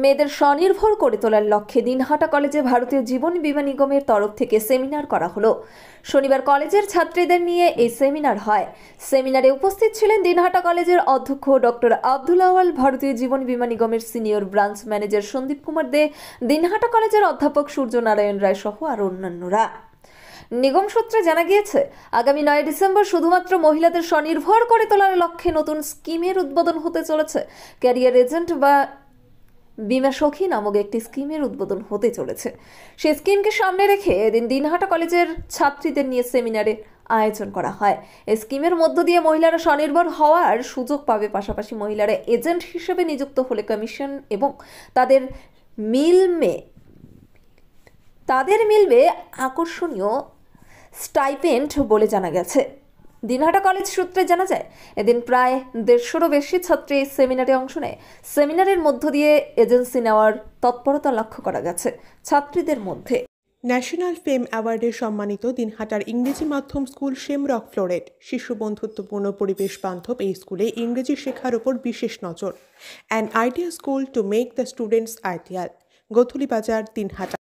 মেয়েদের স্বনির্ভর করে তোলার লক্ষ্যে দিনহাটা কলেজে ভারতীয় জীবন বীমা নিগমের তরফ থেকে সেমিনার করা হলো। শনিবার কলেজের ছাত্রীদের নিয়ে এই সেমিনার হয়। সেমিনারে উপস্থিত ছিলেন দিনহাটা কলেজের অধ্যক্ষ ডক্টর আব্দুল আওয়াল, ভারতীয় জীবন বীমা নিগমের senior branch manager Sandip Kumar De, Dinhata কলেজের অধ্যাপক সূর্য নারায়ণ রায় সহ আরো অন্যান্যরা। নিগম সূত্রে জানা গিয়েছে, আগামী 9 ডিসেম্বর শুধুমাত্র মহিলাদের স্বনির্ভর করে তোলার লক্ষ্যে নতুন স্কিমের উদ্বোধন হতে চলেছে। ক্যারিয়ার এজেন্ট বা বীমা সখী নামক একটি স্কিমের উদ্বোধন হতে চলেছে। সেই স্কিমকে সামনে রেখে এদিন দিনহাটা কলেজের ছাত্রীদের নিয়ে সেমিনারে আয়োজন করা হয়। এই স্কিমের মধ্য দিয়ে মহিলারা স্বনির্ভর হওয়ার সুযোগ পাবে, পাশাপাশি মহিলারা এজেন্ট হিসেবে নিযুক্ত হলে কমিশন এবং তাদের মিলবে আকর্ষণীয় স্টাইপেন্ড বলে জানা গেছে। দিনহাটা কলেজ সূত্রে জানা যায়, এদিন প্রায় 150-রও বেশি ছাত্রী সেমিনারে অংশ নেয়। সেমিনারের মধ্য দিয়ে এজেন্সি নেওয়ার তৎপরতা লক্ষ্য করা গেছে ছাত্রীদের মধ্যে। ন্যাশনাল ফেম অ্যাওয়ার্ডে সম্মানিত দিনহাটার ইংরেজি মাধ্যম স্কুল শেমরক ফ্লোরেট শিশু বন্ধুত্বপূর্ণ পরিবেশ বান্ধব এই স্কুলে ইংরেজি শেখার উপর বিশেষ নজর। An idea school to make the students ideal. Gothuli Bazar, Dinhata.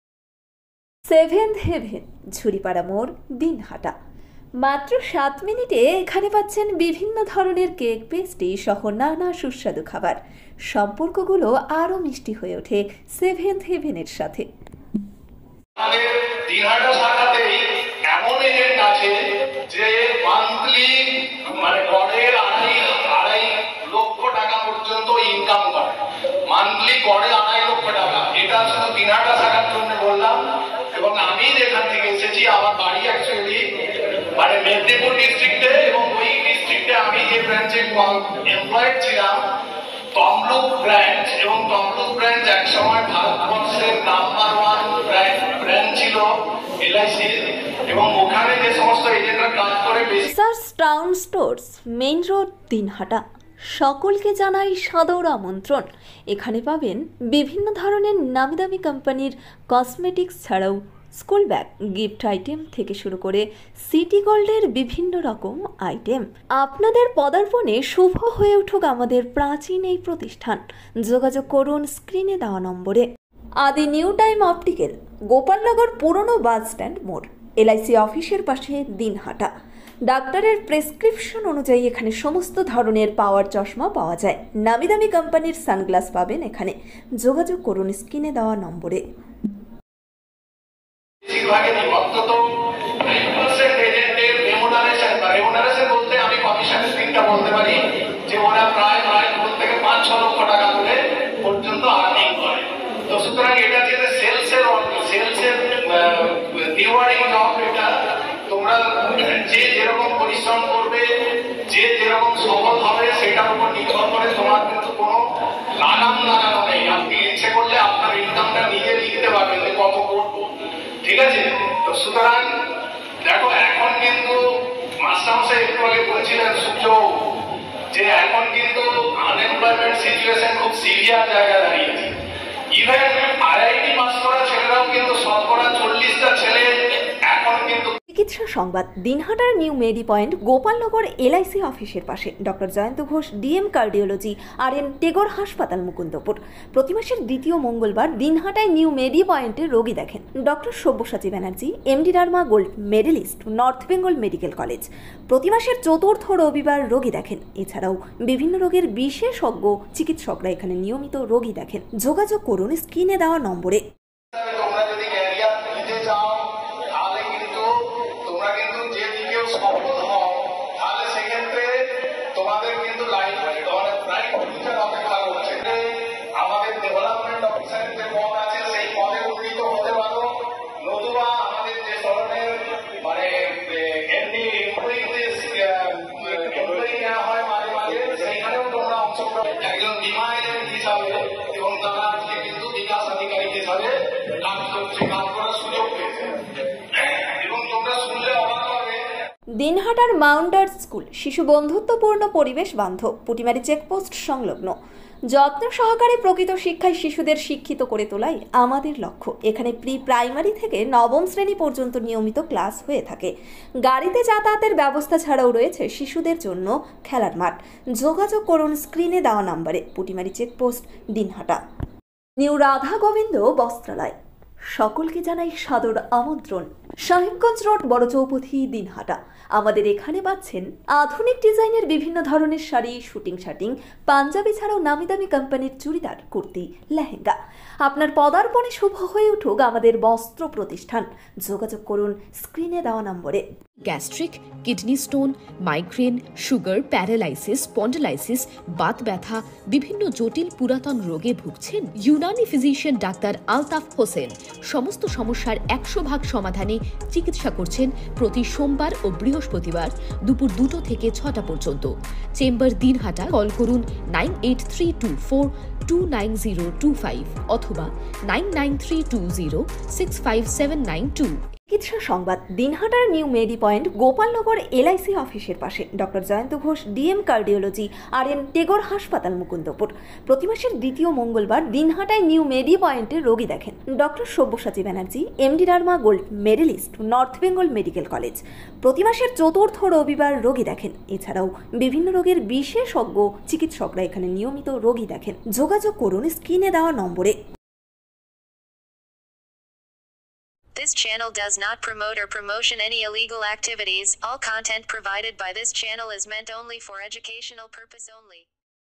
Seventh haven, Jhuripara মোড়, দিনহাটা। মাত্র 7 মিনিটে এখানে পাচ্ছেন বিভিন্ন ধরনের কেক, পেস্ট্রি সহ নানা সুস্বাদু খাবার। সম্পর্কগুলো আরো মিষ্টি হয়ে ওঠে সেভেন্থ হেভেনের সাথে। আমাদের দিনহাটা শাখাতেই এমন এজেন্ট আছে যে মান্থলি গড়ে 2.5 লক্ষ টাকা পর্যন্ত ইনকাম করে। মান্থলি গড়ে 2.5 লক্ষ টাকা। এটা শুধু দিনহাটা শাখার জন্য বললাম। এবং আমি যেখান থেকে এসেছি, আমার বাড়ি অ্যাকচুয়ালি মেদিনীপুর ডিস্ট্রিক্টে, এবং ওই ডিস্ট্রিক্টে আমি যে ব্রাঞ্চে এমপ্লয়েড ছিলাম তমলুক ব্রাঞ্চ, এবং তমলুক ব্রাঞ্চ একসময় ভারতবর্ষের নাম্বার 1 ব্রাঞ্চ ছিল এলআইসি, এবং ওখানে যে সমস্ত এজেন্টরা কাজ করে SARS town stores, main road, Dinhata. সকলকে জানাই সাদর আমন্ত্রণ। এখানে পাবেন বিভিন্ন ধরনের নামি দামি কোম্পানির কসমেটিক্স ছাড়াও স্কুল ব্যাগ, গিফট আইটেম থেকে শুরু করে সিটি গোল্ডের বিভিন্ন রকম আইটেম। আপনাদের পদার্পণে শুভ হয়ে উঠুক আমাদের প্রাচীন এই প্রতিষ্ঠান। যোগাযোগ করুন স্ক্রিনে দেওয়া নম্বরে। আদি নিউ টাইম অপটিক্যাল, গোপালনগর পুরনো বাস স্ট্যান্ড মোড়, এলআইসি অফিসের পাশে, দিনহাটা। ডাক্তারের প্রেসক্রিপশন অনুযায়ী এখানে সমস্ত ধরনের পাওয়ার চশমা পাওয়া যায়। নামি দামি কোম্পানির সানগ্লাস পাবেন এখানে। যোগাযোগ করুন স্ক্রিনে দেওয়া নম্বরে। বলতে আমি কমিশনের দিকটা বলতে পারি যে ওরা প্রায় থেকে 5-6 লক্ষ টাকা করে পর্যন্ত আর্নিং করে। তো সুতরাং এটা যে সেলসের দেওয়ার ইনকাম, এটা তোমরা যে যেরকম পরিশ্রম করবে, যে যেরকম সফল হবে, সেটার উপর নির্ভর করে তোমার কিন্তু কোনো লাগাম লাগানো নেই। আপনি ইচ্ছে করলে আপনার ইনকামটা নিজে লিখতে পারবেন যে কত করবো, ঠিক আছে? তো সুতরাং দেখো, এখন কিন্তু মাস্টারমশাই একটু আগে বলছিলেন সূর্য, যে এখন কিন্তু আনএমপ্লয়মেন্ট সিচুয়েশন খুব সিভিয়ার জায়গায় দাঁড়িয়েছে। ইভেন আইআইটি পাস করা ছেলেরাও কিন্তু শতকরা 40টা ছেলে এখন কিন্তু। চিকিৎসা সংবাদ, দিনহাটার নিউ মেডি পয়েন্ট, গোপালনগর এলআইসি অফিসের পাশে। Doctor Jayanta Ghosh, DM cardiology, R Tagore হাসপাতাল, মুকুন্দপুর। প্রতি মাসের 2য় মঙ্গলবার দিনহাটায় নিউ মেডি পয়েন্টে রোগী দেখেন doctor Sabyasachi Banerjee, MD derma gold medallist, north Bengal medical college. প্রতি মাসের 4র্থ রবিবার রোগী দেখেন। এছাড়াও বিভিন্ন রোগের বিশেষজ্ঞ চিকিৎসকরা এখানে নিয়মিত রোগী দেখেন। যোগাযোগ করুন স্ক্রিনে দেওয়া নম্বরে। তোমরা যদি ক্যারিয়ার নিতে চাও, তাহলে কিন্তু তোমরা কিন্তু যে দিকেও সফল হও, তাহলে সেক্ষেত্রে তোমাদের কিন্তু ব্রাইট ফিউচার অপেক্ষা করছে। আমাদের ডেভেলপমেন্ট অফিসারের যে পদ আছে, সেই পদে উন্নীত হতে পারো। নতুবা আমাদের যে ধরনের এমনি এমপ্লয়ি নেওয়া হয় মাঝে মাঝে, সেইখানেও তোমরা অংশগ্রহণ একজন বীমা এজেন্ট হিসাবে, এবং তারা আজকে কিন্তু বিকাশ আধিকারিক হিসাবে কাজ করছে, কাজ করার সুযোগ পেয়েছে। এবং তোমরা শুনলে অবাক হবে, দিনহাটার মাউন্টার স্কুল, শিশু বন্ধুত্বপূর্ণ পরিবেশ বান্ধব, পুটিমারি চেকপোস্ট সংলগ্ন। যত্ন সহকারে প্রকৃত শিক্ষায় শিশুদের শিক্ষিত করে তোলাই আমাদের লক্ষ্য। এখানে প্রি প্রাইমারি থেকে 9ম শ্রেণী পর্যন্ত নিয়মিত ক্লাস হয়ে থাকে। গাড়িতে যাতায়াতের ব্যবস্থা ছাড়াও রয়েছে শিশুদের জন্য খেলার মাঠ। যোগাযোগ করুন স্ক্রিনে দেওয়া নম্বরে। পুটিমারি চেকপোস্ট, দিনহাটা। নিউ রাধা গোবিন্দ বস্ত্রালয় সকলকে জানাই সাদর আমন্ত্রণ। সাহেবগঞ্জ রোড, বড় চৌপথি, দিনহাটা। আমাদের এখানে পাচ্ছেন আধুনিক ডিজাইনের বিভিন্ন ধরনের শাড়ি, শুটিং শার্টিং, পাঞ্জাবি ছাড়াও নামি দামি কোম্পানির চুড়িদার, কুর্তি, লেহেঙ্গা। আপনার পদার্পণে শুভ হয়ে উঠুক আমাদের বস্ত্র প্রতিষ্ঠান। যোগাযোগ করুন স্ক্রিনে দেওয়া নম্বরে। Gastric, kidney stone, migraine, sugar, paralysis, spondylosis, Baat ব্যথা, বিভিন্ন জটিল পুরাতন রোগে ভুগছেন? ইউনানি ফিজিশিয়ান ডাক্তার আলতাফ হোসেন সমস্ত সমস্যার 100% সমাধানে চিকিৎসা করছেন প্রতি সোমবার ও বৃহস্পতিবার দুপুর 2টা থেকে 6টা পর্যন্ত। চেম্বার দিনহাটা। কল করুন 9832429025 অথবা 9932065792। চিকিৎসা সংবাদ। দিনহাটার নিউ মেডি পয়েন্ট, গোপালনগর এলআইসি অফিসের পাশে। Doctor Jayanta Ghosh, DM cardiology, RN Tagore হাসপাতাল, মুকুন্দপুর। প্রতি মাসের দ্বিতীয় মঙ্গলবার দিনহাটায় নিউ মেডি পয়েন্টে রোগী দেখেন ডক্টর সব্যসাচী ব্যানার্জি, MD রার্মা gold medallist, north Bengal medical college. প্রতি মাসের চতুর্থ রবিবার রোগী দেখেন। এছাড়াও বিভিন্ন রোগের বিশেষজ্ঞ চিকিৎসকরা এখানে নিয়মিত রোগী দেখেন। যোগাযোগ করুন স্ক্রিনে দেওয়া নম্বরে। This channel does not promote or promotion any illegal activities. All content provided by this channel is meant only for educational purpose only.